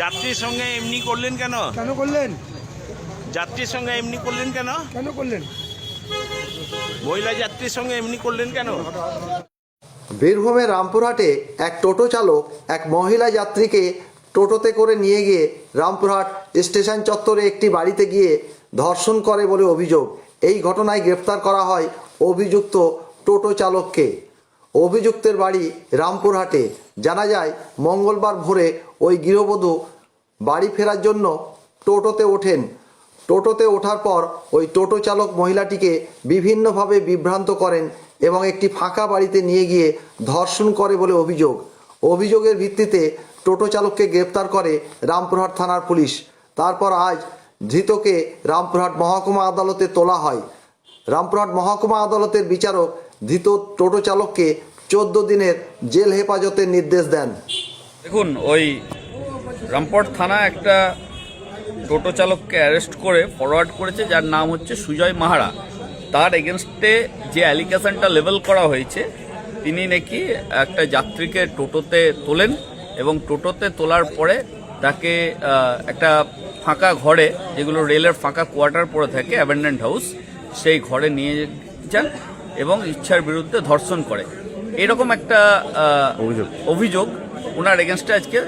যাত্রীর সঙ্গে এমনি করলেন কেন? কেন করলেন? যাত্রীর সঙ্গে এমনি করলেন কেন? কেন করলেন? মহিলা যাত্রীর সঙ্গে এমনি করলেন কেন? বীরভূমের রামপুরহাটে এক টোটো চালক এক মহিলা যাত্রীকে টোটোতে করে নিয়ে গিয়ে রামপুরহাট স্টেশন চত্বরে একটি বাড়িতে গিয়ে ধর্ষণ করে বলে অভিযোগ। এই ঘটনায় গ্রেপ্তার করা হয় অভিযুক্ত টোটো চালককে। অভিযুক্তের বাড়ি রামপুরহাটে। জানা যায় মঙ্গলবার ভোরে ওই গৃহবধূ বাড়ি ফেরার জন্য টোটোতে ওঠেন। টোটোতে ওঠার পর ওই টোটো চালক মহিলাটিকে বিভিন্নভাবে বিভ্রান্ত করেন এবং একটি ফাঁকা বাড়িতে নিয়ে গিয়ে ধর্ষণ করে বলে অভিযোগ। অভিযোগের ভিত্তিতে টোটো চালককে গ্রেপ্তার করে রামপুরহাট থানার পুলিশ। তারপর আজ ধৃতকে রামপুরহাট মহকুমা আদালতে তোলা হয়। রামপুরহাট মহকুমা আদালতের বিচারক ধৃত টোটো চালককে 14 দিনের জেল হেফাজতের নির্দেশ দেন। দেখুন, ওই রামপুরহাট থানা একটা টোটো চালককে অ্যারেস্ট করে ফরওয়ার্ড করেছে, যার নাম হচ্ছে সুজয় মাহারা। তার এগেনস্টে যে অ্যালিগেশনটা লেভেল করা হয়েছে, তিনি নাকি একটা যাত্রীকে টোটোতে তোলেন এবং টোটোতে তোলার পরে তাকে একটা ফাঁকা ঘরে, যেগুলো রেলের ফাঁকা কোয়ার্টার পড়ে থাকে, অ্যাবেন্ডেন্ড হাউস, সেই ঘরে নিয়ে যান এবং ইচ্ছার বিরুদ্ধে ধর্ষণ করে। এরকম একটা অভিযোগ ওনার এগেনস্টে আজকে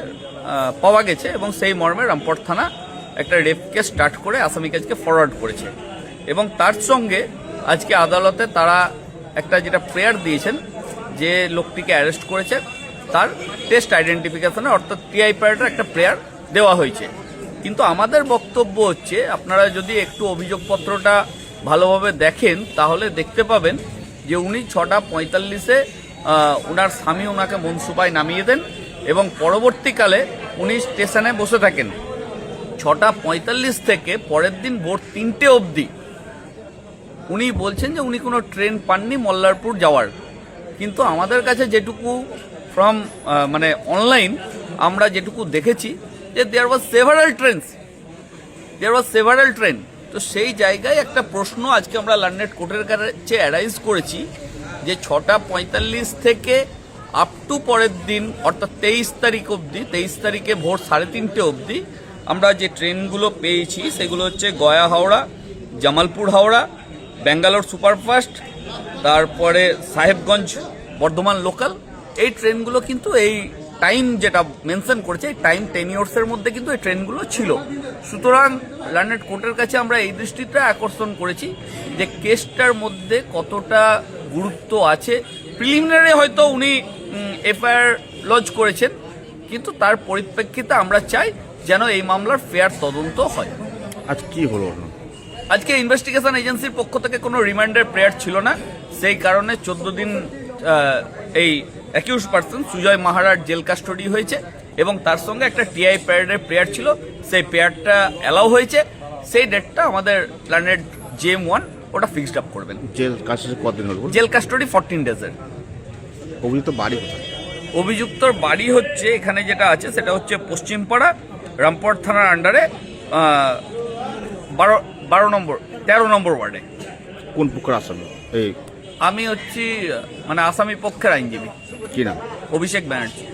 পাওয়া গেছে এবং সেই মর্মে রামপুরহাট থানা একটা রেপ কেস স্টার্ট করে আসামিকে আজকে ফরওয়ার্ড করেছে। এবং তার সঙ্গে আজকে আদালতে তারা একটা যেটা প্রেয়ার দিয়েছেন, যে লোকটিকে অ্যারেস্ট করেছে তার টেস্ট আইডেন্টিফিকেশনে, অর্থাৎ টিআই প্যাডের একটা প্রেয়ার দেওয়া হয়েছে। কিন্তু আমাদের বক্তব্য হচ্ছে, আপনারা যদি একটু অভিযোগপত্রটা ভালোভাবে দেখেন তাহলে দেখতে পাবেন যে উনি 6:45-এ ওনার স্বামী ওনাকে মনসুবায় নামিয়ে দেন এবং পরবর্তীকালে উনি স্টেশনে বসে থাকেন। 6:45 থেকে পরের দিন ভোর 3টে অবধি উনি বলছেন যে উনি কোনো ট্রেন পাননি মল্লারপুর যাওয়ার। কিন্তু আমাদের কাছে যেটুকু ফ্রম অনলাইন আমরা যেটুকু দেখেছি, যে দেয়ার ওয়াজ সেভারাল ট্রেন। তো সেই জায়গায় একটা প্রশ্ন আজকে আমরা লার্নেড কোর্টের কাছে অ্যারাইজ করেছি, যে 6:45 থেকে আপ টু পরের দিন অর্থাৎ 23 তারিখ অবধি, 23 তারিখে ভোর 3:30 অবধি আমরা যে ট্রেনগুলো পেয়েছি সেগুলো হচ্ছে গয়া হাওড়া, জামালপুর হাওড়া, ব্যাঙ্গালোর সুপারফাস্ট, তারপরে সাহেবগঞ্জ বর্ধমান লোকাল। এই ট্রেনগুলো কিন্তু এই টাইম যেটা মেনশন করেছে, এই টাইম টেনিওর্সের মধ্যে কিন্তু এই ট্রেনগুলো ছিল। সুতরাং লার্নেড কোর্টের কাছে আমরা এই দৃষ্টিটা আকর্ষণ করেছি যে কেসটার মধ্যে কতটা গুরুত্ব আছে। প্রিলিমিনারি হয়তো উনি এফআইআর লজ করেছেন, কিন্তু তার পরিপ্রেক্ষিতে আমরা চাই যেন এই মামলার ফেয়ার তদন্ত হয়। আজ কি হলো? আজকে ইনভেস্টিগেশন এজেন্সির পক্ষ থেকে কোনো রিমান্ডের প্রেয়ার ছিল না, সেই কারণে 14 দিন এই অ্যাকিউজ পারসন সুজয় মাহারার জেল কাস্টডি হয়েছে এবং তার সঙ্গে একটা টিআই প্যারেডের প্রেয়ার ছিল, সেই প্রেয়ারটা অ্যালাউ হয়েছে। সেই ডেটটা আমাদের প্ল্যানেট JM1 ওটা ফিক্সড আপ করবেন। জেল কাস্টডি কতদিন হলো? জেল কাস্টডি 14 ডেজের। অভিযুক্ত বাড়ি কোথায়? অভিযুক্তর বাড়ি হচ্ছে এখানে যেটা আছে সেটা হচ্ছে পশ্চিমপাড়া, রামপুরহাট থানার আন্ডারে 13 নম্বর ওয়ার্ডে। কোন পক্ষের আসামি? আমি হচ্ছি আসামি পক্ষের আইনজীবী। কি নাম? অভিষেক ব্যানার্জি।